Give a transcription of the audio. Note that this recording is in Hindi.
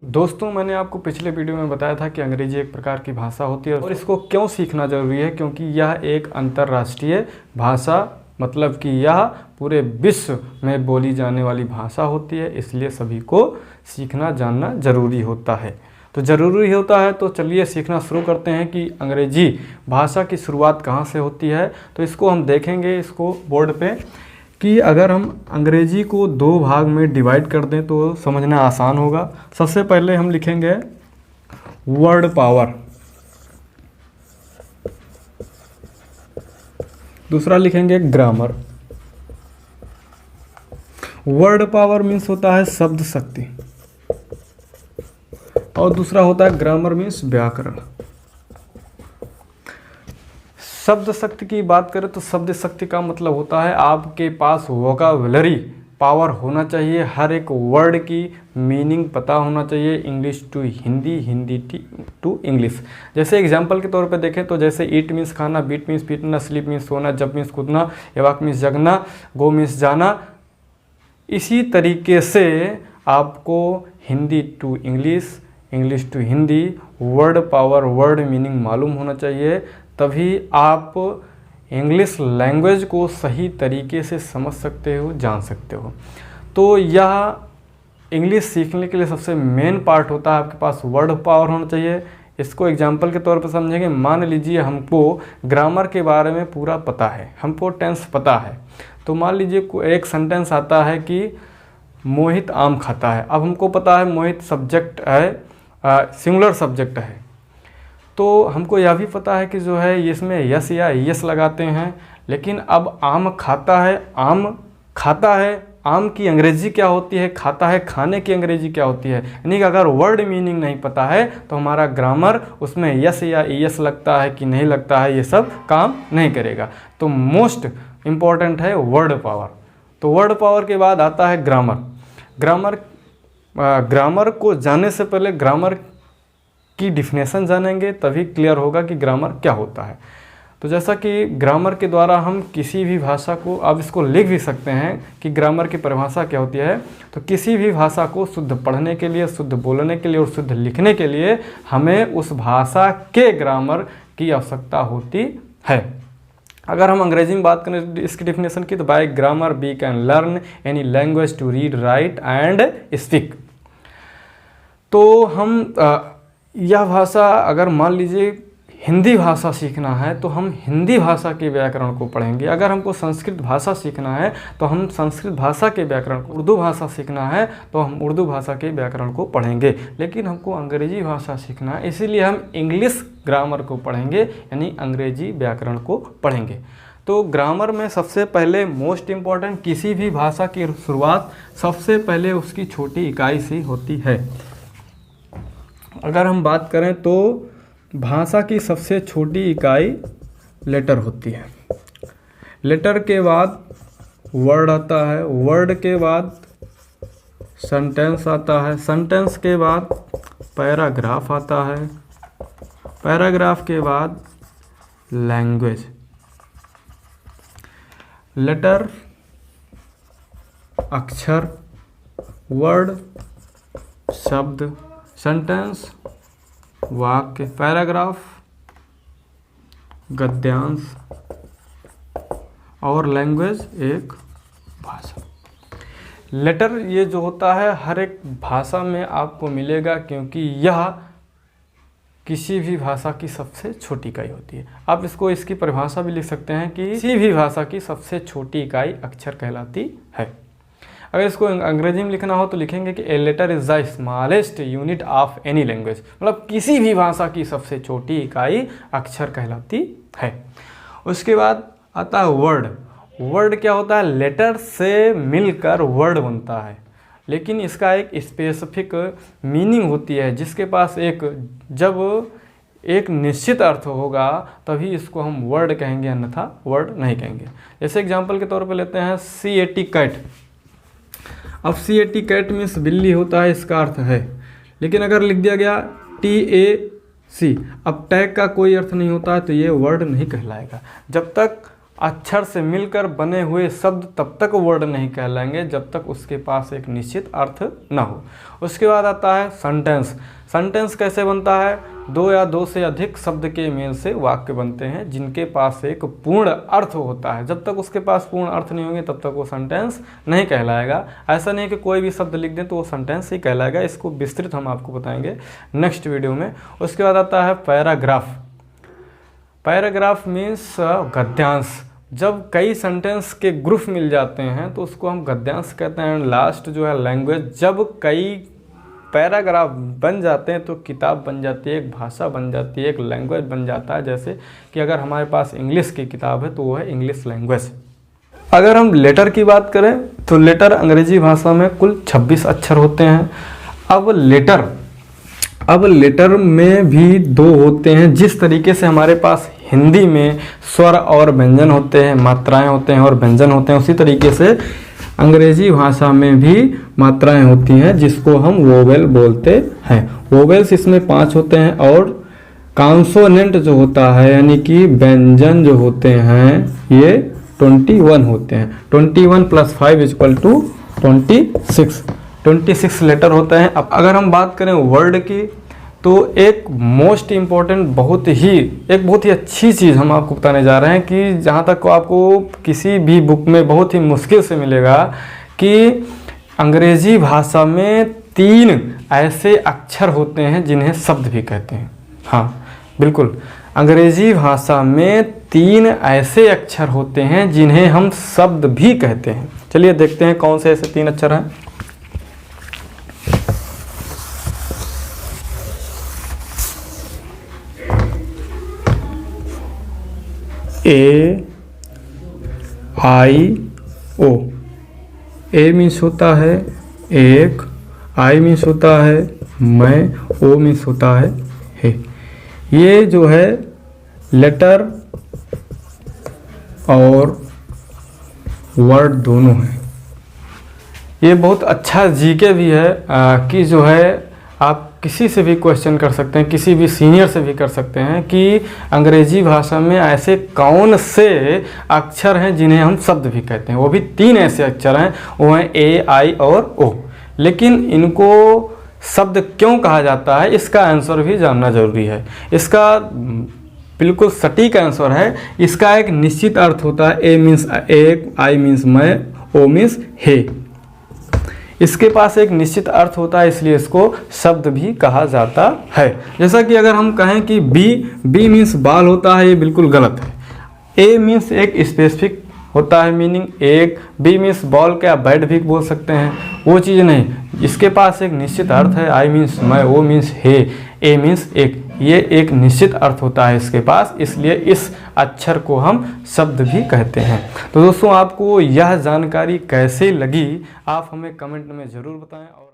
दोस्तों, मैंने आपको पिछले वीडियो में बताया था कि अंग्रेजी एक प्रकार की भाषा होती है और इसको क्यों सीखना ज़रूरी है, क्योंकि यह एक अंतर्राष्ट्रीय भाषा मतलब कि यह पूरे विश्व में बोली जाने वाली भाषा होती है, इसलिए सभी को सीखना जानना ज़रूरी होता है। तो ज़रूरी होता है तो चलिए सीखना शुरू करते हैं कि अंग्रेजी भाषा की शुरुआत कहाँ से होती है। तो इसको हम देखेंगे, इसको बोर्ड पे, कि अगर हम अंग्रेजी को दो भाग में डिवाइड कर दें तो समझना आसान होगा। सबसे पहले हम लिखेंगे वर्ड पावर, दूसरा लिखेंगे ग्रामर। वर्ड पावर मीन्स होता है शब्द शक्ति और दूसरा होता है ग्रामर मीन्स व्याकरण। शब्द शक्ति की बात करें तो शब्द शक्ति का मतलब होता है आपके पास वोकैबुलरी पावर होना चाहिए, हर एक वर्ड की मीनिंग पता होना चाहिए, English to Hindi, Hindi to English. जैसे एग्जांपल के तौर पे देखें तो जैसे ईट मीन्स खाना, बीट मीन्स पीटना, स्लीप मीन्स सोना, जब मीन्स कूदना, एवाक मीन्स जगना, गो मीन्स जाना। इसी तरीके से आपको Hindi to English, English to Hindi, word power, word meaning मालूम होना चाहिए, तभी आप इंग्लिश लैंग्वेज को सही तरीके से समझ सकते हो, जान सकते हो। तो यह इंग्लिश सीखने के लिए सबसे मेन पार्ट होता है, आपके पास वर्ड पावर होना चाहिए। इसको एग्जांपल के तौर पर समझेंगे। मान लीजिए हमको ग्रामर के बारे में पूरा पता है, हमको टेंस पता है, तो मान लीजिए एक सेंटेंस आता है कि मोहित आम खाता है। अब हमको पता है मोहित सब्जेक्ट है, सिंगुलर सब्जेक्ट है, तो हमको यह भी पता है कि जो है इसमें यस या यस लगाते हैं। लेकिन अब आम खाता है, आम खाता है, आम की अंग्रेजी क्या होती है, खाता है, खाने की अंग्रेजी क्या होती है। यानी कि अगर वर्ड मीनिंग नहीं पता है तो हमारा ग्रामर उसमें यस या यस लगता है कि नहीं लगता है, ये सब काम नहीं करेगा। तो मोस्ट इम्पॉर्टेंट है वर्ड पावर। तो वर्ड पावर के बाद आता है ग्रामर। ग्रामर को जानने से पहले ग्रामर की डिफिनेशन जानेंगे, तभी क्लियर होगा कि ग्रामर क्या होता है। तो जैसा कि ग्रामर के द्वारा हम किसी भी भाषा को, आप इसको लिख भी सकते हैं कि ग्रामर की परिभाषा क्या होती है। तो किसी भी भाषा को शुद्ध पढ़ने के लिए, शुद्ध बोलने के लिए और शुद्ध लिखने के लिए हमें उस भाषा के ग्रामर की आवश्यकता होती है। अगर हम अंग्रेजी में बात करें इसकी डिफिनेशन की, तो by grammar we can learn any language to read, write and speak. तो हम यह भाषा, अगर मान लीजिए हिंदी भाषा सीखना है तो हम हिंदी भाषा के व्याकरण को पढ़ेंगे। अगर हमको संस्कृत भाषा सीखना है तो हम संस्कृत भाषा के व्याकरण को, उर्दू भाषा सीखना है तो हम उर्दू भाषा के व्याकरण को पढ़ेंगे। लेकिन हमको अंग्रेजी भाषा सीखना है, इसीलिए हम इंग्लिश ग्रामर को पढ़ेंगे, यानी अंग्रेजी व्याकरण को पढ़ेंगे। तो ग्रामर में सबसे पहले मोस्ट इम्पॉर्टेंट, किसी भी भाषा की शुरुआत सबसे पहले उसकी छोटी इकाई से होती है। अगर हम बात करें तो भाषा की सबसे छोटी इकाई लेटर होती है। लेटर के बाद वर्ड आता है, वर्ड के बाद सेंटेंस आता है, सेंटेंस के बाद पैराग्राफ आता है, पैराग्राफ के बाद लैंग्वेज। लेटर, अक्षर, वर्ड, शब्द, सेंटेंस, वाक्य, पैराग्राफ, गद्यांश और लैंग्वेज एक भाषा। लेटर ये जो होता है हर एक भाषा में आपको मिलेगा, क्योंकि यह किसी भी भाषा की सबसे छोटी इकाई होती है। आप इसको, इसकी परिभाषा भी लिख सकते हैं कि किसी भी भाषा की सबसे छोटी इकाई अक्षर कहलाती है। अगर इसको अंग्रेजी में लिखना हो तो लिखेंगे कि a letter is the smallest unit of any language, मतलब किसी भी भाषा की सबसे छोटी इकाई अक्षर कहलाती है। उसके बाद आता है वर्ड। वर्ड क्या होता है, लेटर से मिलकर वर्ड बनता है, लेकिन इसका एक स्पेसिफिक मीनिंग होती है, जिसके पास जब एक निश्चित अर्थ होगा तभी इसको हम वर्ड कहेंगे, अन्यथा वर्ड नहीं कहेंगे। जैसे एग्जांपल के तौर पे लेते हैं CAT कैट। अब CAT कैट मीन्स बिल्ली होता है, इसका अर्थ है, लेकिन अगर लिख दिया गया TAC, अब टैग का कोई अर्थ नहीं होता है तो ये वर्ड नहीं कहलाएगा। जब तक अक्षर से मिलकर बने हुए शब्द तब तक वर्ड नहीं कहलाएंगे जब तक उसके पास एक निश्चित अर्थ ना हो। उसके बाद आता है सेंटेंस। सेंटेंस कैसे बनता है? दो या दो से अधिक शब्द के मेल से वाक्य बनते हैं जिनके पास एक पूर्ण अर्थ होता है। जब तक उसके पास पूर्ण अर्थ नहीं होंगे तब तक वो सेंटेंस नहीं कहलाएगा। ऐसा नहीं कि कोई भी शब्द लिख दें तो वो सेंटेंस ही कहलाएगा। इसको विस्तृत हम आपको बताएंगे नेक्स्ट वीडियो में। उसके बाद आता है पैराग्राफ। Paragraph means गद्यांश। जब कई सेंटेंस के ग्रुप मिल जाते हैं तो उसको हम गद्यांश कहते हैं। लास्ट जो है लैंग्वेज। जब कई पैराग्राफ बन जाते हैं तो किताब बन जाती है, एक भाषा बन जाती है, एक लैंग्वेज बन जाता है। जैसे कि अगर हमारे पास इंग्लिश की किताब है तो वो है इंग्लिश लैंग्वेज। अगर हम लेटर की बात करें तो लेटर अंग्रेजी भाषा में कुल 26 अक्षर होते हैं। अब लेटर में भी दो होते हैं। जिस तरीके से हमारे पास हिंदी में स्वर और व्यंजन होते हैं, मात्राएं होते हैं और व्यंजन होते हैं, उसी तरीके से अंग्रेजी भाषा में भी मात्राएं होती हैं जिसको हम वोवेल बोलते हैं। वोवेल्स इसमें 5 होते हैं और कॉन्सोनेंट जो होता है यानी कि व्यंजन जो होते हैं ये 21 होते हैं। 21 + 5 = 26 लेटर होते हैं। अब अगर हम बात करें वर्ड की तो एक मोस्ट इम्पॉर्टेंट बहुत ही अच्छी चीज़ हम आपको बताने जा रहे हैं कि जहाँ तक आपको किसी भी बुक में बहुत ही मुश्किल से मिलेगा कि अंग्रेजी भाषा में 3 ऐसे अक्षर होते हैं जिन्हें शब्द भी कहते हैं। हाँ बिल्कुल, अंग्रेजी भाषा में 3 ऐसे अक्षर होते हैं जिन्हें हम शब्द भी कहते हैं। चलिए देखते हैं कौन से ऐसे 3 अक्षर हैं। A I O। A means होता है एक, आई मीन्स होता है मैं, ओ मीन्स होता है। ये जो है लेटर और वर्ड दोनों हैं। ये बहुत अच्छा जीके भी है कि जो है आप किसी से भी क्वेश्चन कर सकते हैं, किसी भी सीनियर से भी कर सकते हैं कि अंग्रेजी भाषा में ऐसे कौन से अक्षर हैं जिन्हें हम शब्द भी कहते हैं। वो भी 3 ऐसे अक्षर हैं, वो हैं ए, आई और ओ। लेकिन इनको शब्द क्यों कहा जाता है इसका आंसर भी जानना जरूरी है। इसका बिल्कुल सटीक आंसर है, इसका एक निश्चित अर्थ होता है। ए मीन्स एक, आई मीन्स मैं, ओ मीन्स हे। इसके पास एक निश्चित अर्थ होता है, इसलिए इसको शब्द भी कहा जाता है। जैसा कि अगर हम कहें कि बी मीन्स बाल होता है, ये बिल्कुल गलत है। ए मीन्स एक स्पेसिफिक होता है मीनिंग एक, बी मीन्स बॉल के आप बैट भी बोल सकते हैं, वो चीज़ नहीं। इसके पास एक निश्चित अर्थ है। आई मीन्स मैं, ओ मीन्स हे, ए मीन्स एक, ये एक निश्चित अर्थ होता है इसके पास, इसलिए इस अक्षर को हम शब्द भी कहते हैं। तो दोस्तों आपको यह जानकारी कैसे लगी आप हमें कमेंट में ज़रूर बताएं। और